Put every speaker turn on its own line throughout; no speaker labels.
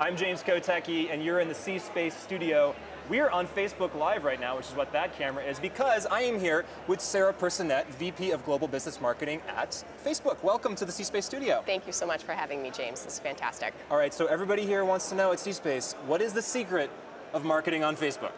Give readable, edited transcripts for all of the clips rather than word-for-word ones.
I'm James Kotecki, and you're in the C-Space studio. We're on Facebook Live right now, which is what that camera is, because I am here with Sarah Personette, VP of Global Business Marketing at Facebook. Welcome to the C-Space studio.
Thank you so much for having me, James. This is fantastic.
All right, so everybody here wants to know at C-Space, what is the secret of marketing on Facebook?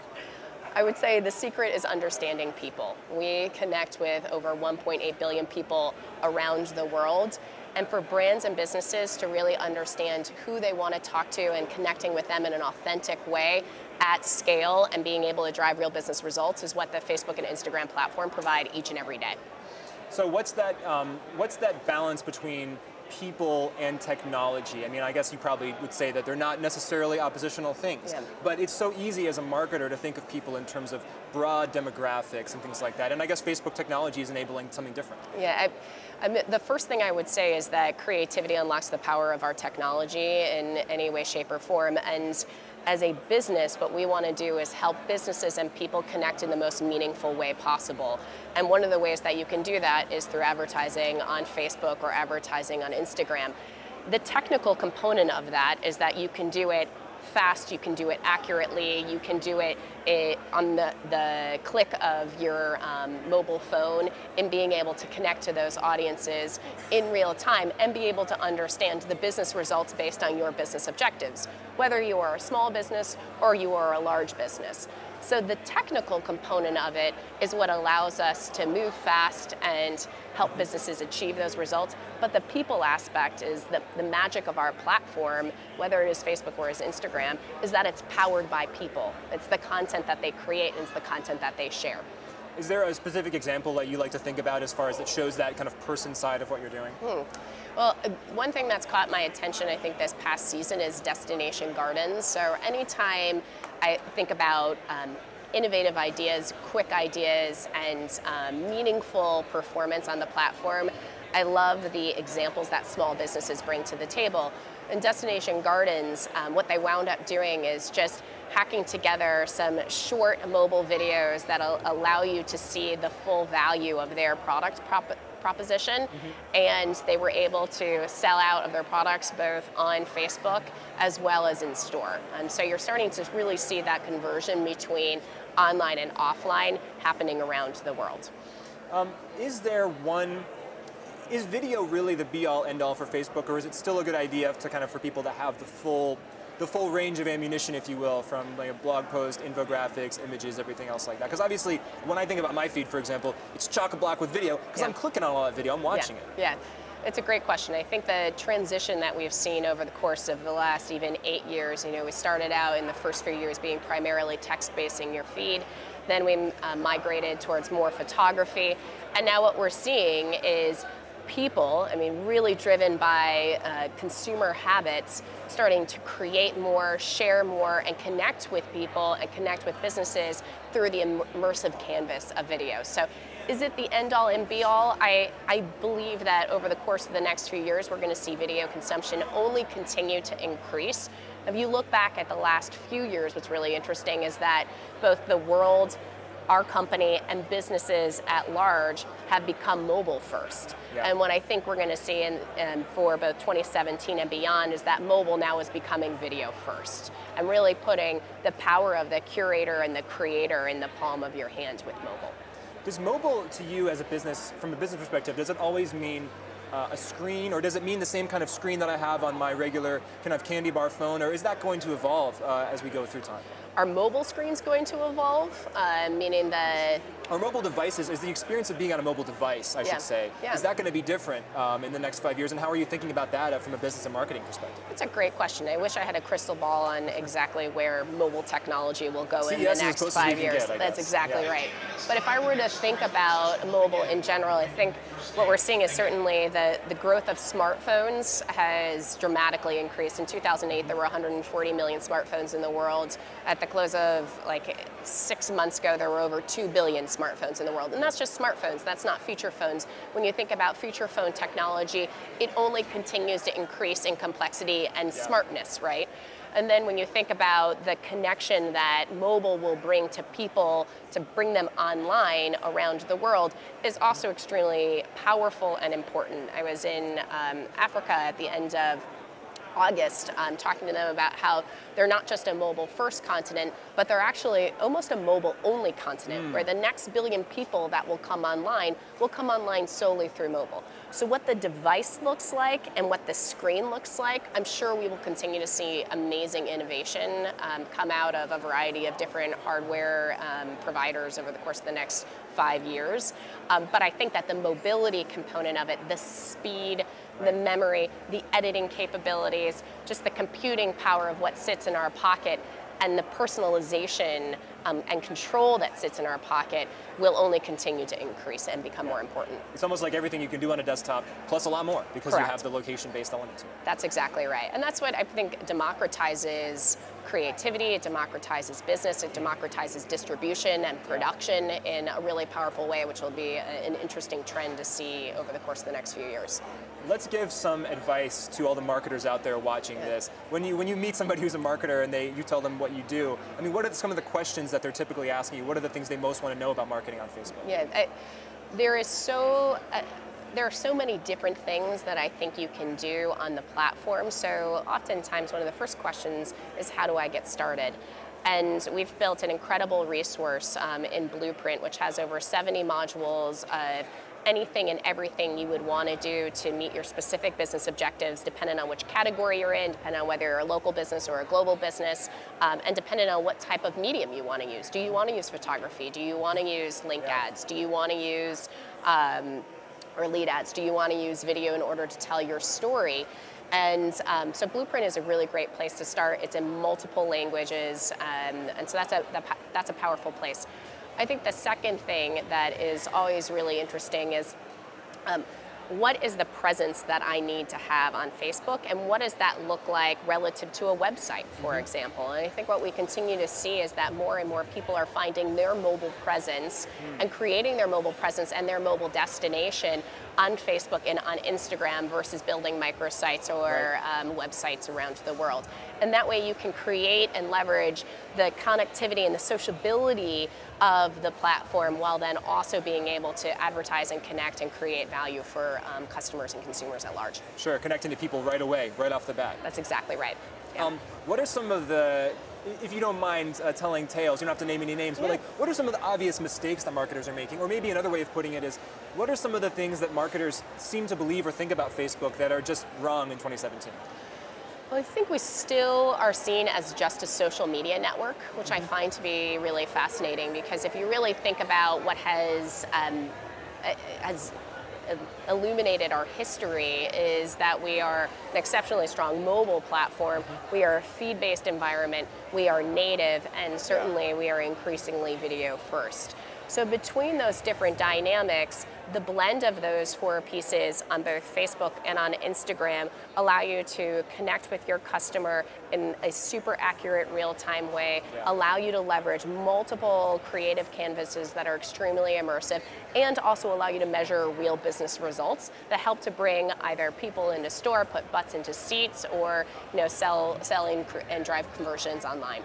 I would say the secret is understanding people. We connect with over 1.8 billion people around the world. And for brands and businesses to really understand who they want to talk to and connecting with them in an authentic way at scale and being able to drive real business results is what the Facebook and Instagram platform provide each and every day.
So what's that balance between people and technology? I mean, I guess you probably would say that they're not necessarily oppositional things,
yeah.
But it's so easy as a marketer to think of people in terms of broad demographics and things like that. And I guess Facebook technology is enabling something different.
Yeah, the first thing I would say is that creativity unlocks the power of our technology in any way, shape, or form. And as a business, what we want to do is help businesses and people connect in the most meaningful way possible. And one of the ways that you can do that is through advertising on Facebook or advertising on Instagram. The technical component of that is that you can do it fast, you can do it accurately, you can do it on the click of your mobile phone, and being able to connect to those audiences in real time and be able to understand the business results based on your business objectives, whether you are a small business or you are a large business. So the technical component of it is what allows us to move fast and help businesses achieve those results. But the people aspect is the magic of our platform, whether it is Facebook or is Instagram, is that it's powered by people. It's the content that they create and it's the content that they share.
Is there a specific example that you like to think about as far as that shows that kind of person side of what you're doing?
Well, one thing that's caught my attention, I think, this past season is destination gardens. So anytime I think about innovative ideas, quick ideas, and meaningful performance on the platform, I love the examples that small businesses bring to the table. In Destination Gardens, what they wound up doing is just hacking together some short mobile videos that allow you to see the full value of their product proposition, and they were able to sell out of their products both on Facebook as well as in store. So you're starting to really see that conversion between online and offline happening around the world.
Is video really the be-all, end-all for Facebook, or is it still a good idea to kind of for people to have the full range of ammunition, if you will, from like a blog post, infographics, images, everything else like that? Because obviously, when I think about my feed, for example, it's chock-a-block with video, because I'm clicking on all that video, I'm watching it.
Yeah, it's a great question. I think the transition that we've seen over the course of the last even 8 years, we started out in the first few years being primarily text-based in your feed. Then we migrated towards more photography. And now what we're seeing is people, really driven by consumer habits, starting to create more, share more, and connect with people and connect with businesses through the immersive canvas of video. So is it the end-all and be-all? I believe that over the course of the next few years, we're going to see video consumption only continue to increase. If you look back at the last few years, what's really interesting is that both the world, our company, and businesses at large have become mobile first. Yeah. And what I think we're going to see for both 2017 and beyond is that mobile now is becoming video first and really putting the power of the curator and the creator in the palm of your hand with mobile.
Does mobile to you as a business, from a business perspective, does it always mean a screen, or does it mean the same kind of screen that I have on my regular kind of candy bar phone, or is that going to evolve as we go through time?
Are mobile screens going to evolve? Meaning that...
Our mobile devices, is the experience of being on a mobile device, I should say, is that going to be different in the next 5 years? And how are you thinking about that from a business and marketing perspective?
That's a great question. I wish I had a crystal ball on exactly where mobile technology will go in the next 5 years. That's exactly right. But if I were to think about mobile in general, I think what we're seeing is certainly the growth of smartphones has dramatically increased. In 2008, there were 140 million smartphones in the world. At the close of 6 months ago, there were over 2 billion smartphones in the world. And that's just smartphones, that's not feature phones. When you think about feature phone technology, it only continues to increase in complexity and smartness, right? And then when you think about the connection that mobile will bring to people to bring them online around the world is also extremely powerful and important. I was in Africa at the end of August, talking to them about how they're not just a mobile-first continent, but they're actually almost a mobile-only continent, where the next billion people that will come online solely through mobile. So what the device looks like and what the screen looks like, I'm sure we will continue to see amazing innovation come out of a variety of different hardware providers over the course of the next 5 years. But I think that the mobility component of it, the speed, the memory, the editing capabilities, just the computing power of what sits in our pocket, and the personalization and control that sits in our pocket will only continue to increase and become more important.
It's almost like everything you can do on a desktop, plus a lot more, because
Correct.
you have the location-based element to it.
That's exactly right. And that's what I think democratizes creativity, it democratizes business, it democratizes distribution and production in a really powerful way, which will be an interesting trend to see over the course of the next few years.
Let's give some advice to all the marketers out there watching this. When you meet somebody who's a marketer and you tell them what you do, I mean, what are some of the questions that they're typically asking you? What are the things they most want to know about marketing on Facebook?
Yeah, there are so many different things that I think you can do on the platform. So oftentimes one of the first questions is, how do I get started? And we've built an incredible resource in Blueprint, which has over 70 modules of anything and everything you would want to do to meet your specific business objectives, depending on which category you're in, depending on whether you're a local business or a global business, and depending on what type of medium you want to use. Do you want to use photography? Do you want to use link ads? Do you want to use or lead ads? Do you want to use video in order to tell your story? And so Blueprint is a really great place to start. It's in multiple languages, and so that's a powerful place. I think the second thing that is always really interesting is what is the presence that I need to have on Facebook, and what does that look like relative to a website, for example? And I think what we continue to see is that more and more people are finding their mobile presence and creating their mobile presence and their mobile destination on Facebook and on Instagram versus building microsites or websites around the world. And that way you can create and leverage the connectivity and the sociability of the platform while then also being able to advertise and connect and create value for customers and consumers at large.
Sure, connecting to people right away, right off the bat.
That's exactly right. Yeah.
What are some of the, if you don't mind telling tales, you don't have to name any names, but like, what are some of the obvious mistakes that marketers are making? Or maybe another way of putting it is, what are some of the things that marketers seem to believe or think about Facebook that are just wrong in 2017?
Well, I think we still are seen as just a social media network, which I find to be really fascinating, because if you really think about what has illuminated our history is that we are an exceptionally strong mobile platform, we are a feed-based environment, we are native, and certainly we are increasingly video first. So between those different dynamics, the blend of those four pieces on both Facebook and on Instagram allow you to connect with your customer in a super accurate real-time way, allow you to leverage multiple creative canvases that are extremely immersive, and also allow you to measure real business results that help to bring either people into store, put butts into seats, or sell and drive conversions online.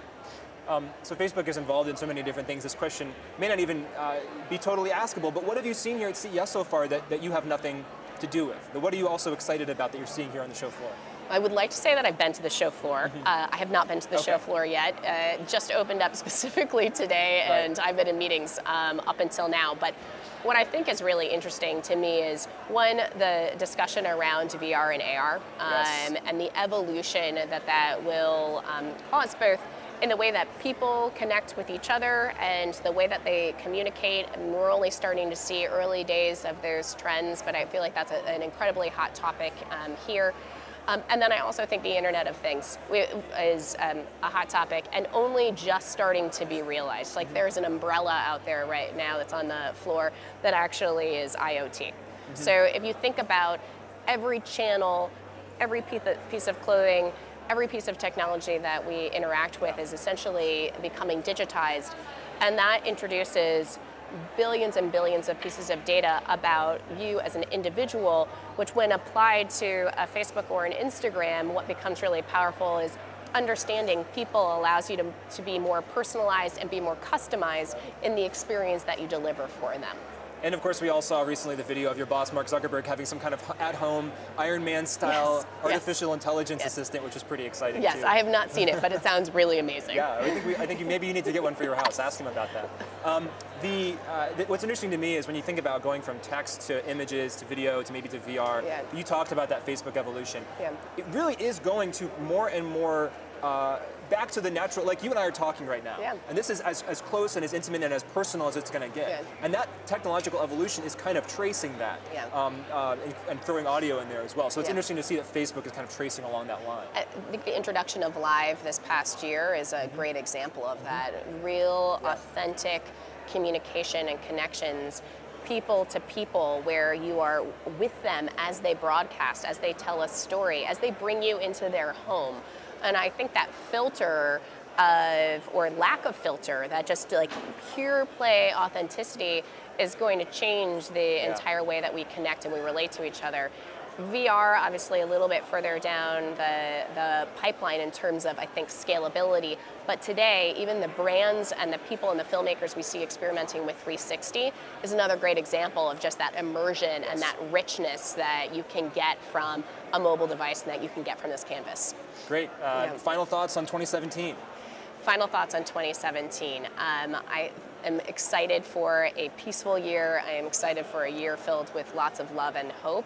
So Facebook is involved in so many different things. This question may not even be totally askable, but what have you seen here at CES so far that you have nothing to do with? What are you also excited about that you're seeing here on the show floor?
I would like to say that I've been to the show floor. I have not been to the show floor yet. Just opened up specifically today, and I've been in meetings up until now. But what I think is really interesting to me is, one, the discussion around VR and AR, and the evolution that will cause, both in the way that people connect with each other and the way that they communicate. And we're only starting to see early days of those trends, but I feel like that's an incredibly hot topic here. And then I also think the Internet of Things is a hot topic and only just starting to be realized. Like, there's an umbrella out there right now that's on the floor that actually is IoT. So if you think about every channel, every piece of clothing, every piece of technology that we interact with is essentially becoming digitized, and that introduces billions and billions of pieces of data about you as an individual, which when applied to a Facebook or an Instagram, what becomes really powerful is understanding people allows you to be more personalized and be more customized in the experience that you deliver for them.
And of course, we all saw recently the video of your boss, Mark Zuckerberg, having some kind of at-home Iron Man-style artificial intelligence assistant, which is pretty exciting
Yes,
too.
I have not seen it, but it sounds really amazing.
Yeah, I think maybe you need to get one for your house. Ask him about that. What's interesting to me is when you think about going from text to images to video to maybe to VR, you talked about that Facebook evolution.
Yeah.
It really is going to more and more back to the natural, like you and I are talking right now.
Yeah.
And this is as close and as intimate and as personal as it's going to get.
Yeah.
And that technological evolution is kind of tracing that and throwing audio in there as well. So it's interesting to see that Facebook is kind of tracing along that line.
I think the introduction of Live this past year is a great example of that. Real, authentic communication and connections, people to people, where you are with them as they broadcast, as they tell a story, as they bring you into their home. And I think that filter or lack of filter, that just like pure play authenticity, is going to change the entire way that we connect and we relate to each other. VR, obviously a little bit further down the pipeline in terms of, I think, scalability. But today, even the brands and the people and the filmmakers we see experimenting with 360 is another great example of just that immersion and that richness that you can get from a mobile device and that you can get from this canvas.
Great. Final thoughts on 2017?
Final thoughts on 2017. I am excited for a peaceful year. I am excited for a year filled with lots of love and hope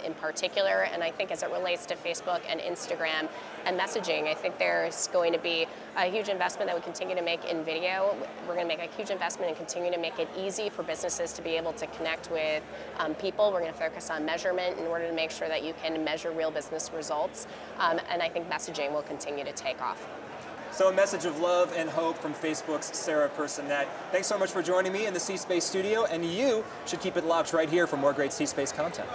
in particular. And I think as it relates to Facebook and Instagram and messaging, I think there's going to be a huge investment that we continue to make in video. We're going to make a huge investment in continuing to make it easy for businesses to be able to connect with people. We're going to focus on measurement in order to make sure that you can measure real business results. And I think messaging will continue to take off.
So a message of love and hope from Facebook's Sarah Personette. Thanks so much for joining me in the C-Space studio, and you should keep it locked right here for more great C-Space content.